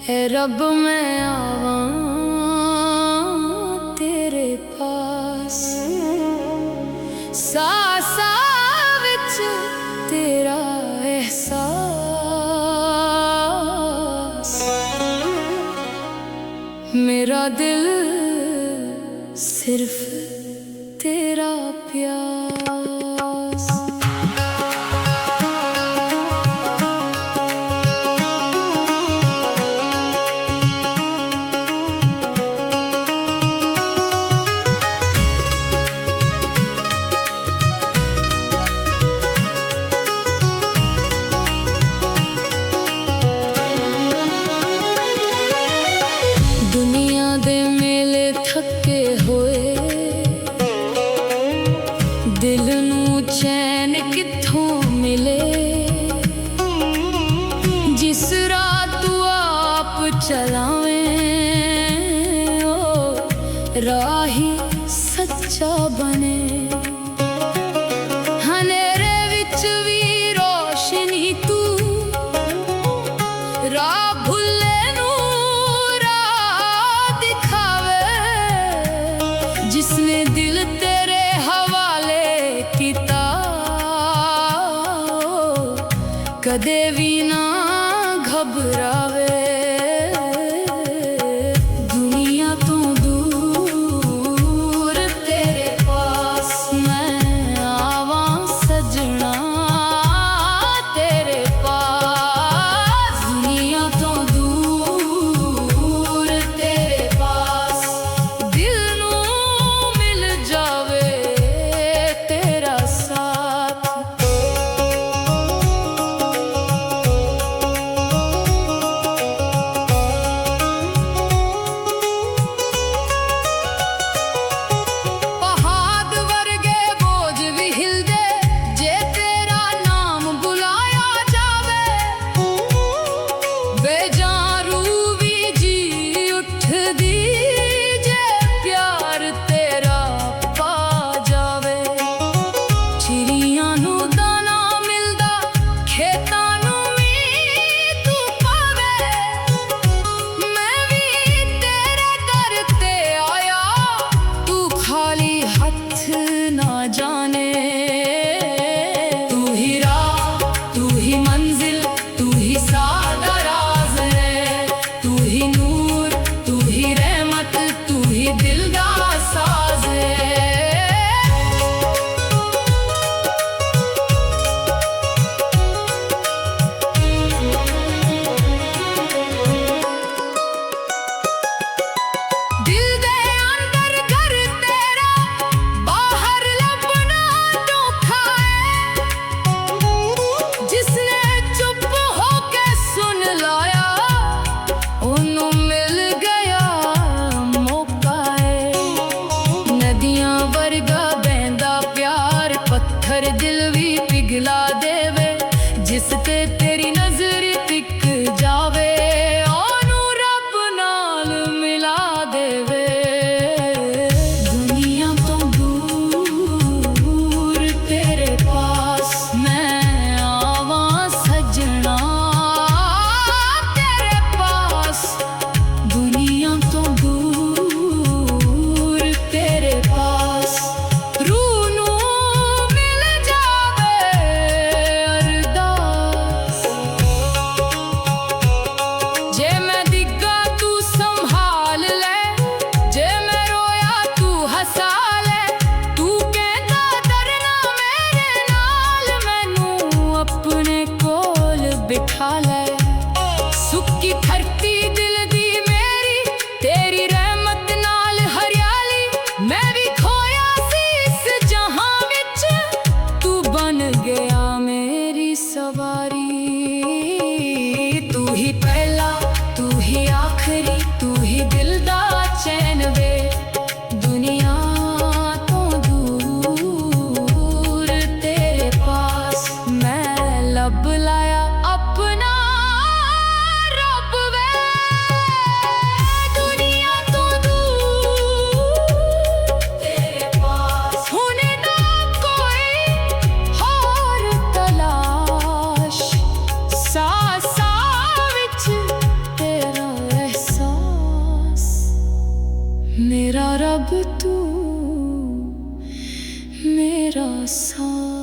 है रब मैं आवा तेरे पास, सासा विच तेरा एहसास, मेरा दिल सिर्फ तेरा प्यास। दुनिया दे मेले थके होए, दिल नू चैन कित्थों मिले, जिस राह तू आप चलावें ओ राही सच्चा बने। हनेरे विच भी रोशनी तू राह भुल्ले नू राह दिखावे, जिसने दिल तेरे हवाले किता कदे भी ना घबरावे। दुनिया तो दूर तेरे पास मैं आवा सजना तेरे पास, दुनिया तो दूर तेरे पास, दिल नू मिल जावे तेरा साथ। दिल भी पिघला देवे जिस ते तेरी नजर टिक जावे, ओनू रब नाल मिला देवे। दुनिया तो दूर तेरे पास मैं आवा सजना तेरे पास, दुनिया तो दूर तेरे पास, बिठा ले सुक्की धरती दिल दी मेरी, तेरी रहमत नाल हरियाली, मैं भी खोया सी इस जहां विच, तू बन गया मेरी सवारी। तू ही पहला तू ही आखिरी, तू ही दिल दा चैन वे, दुनिया तो दूर तेरे पास मैं लब लाया अपना मेरा रब तू मेरा साथ।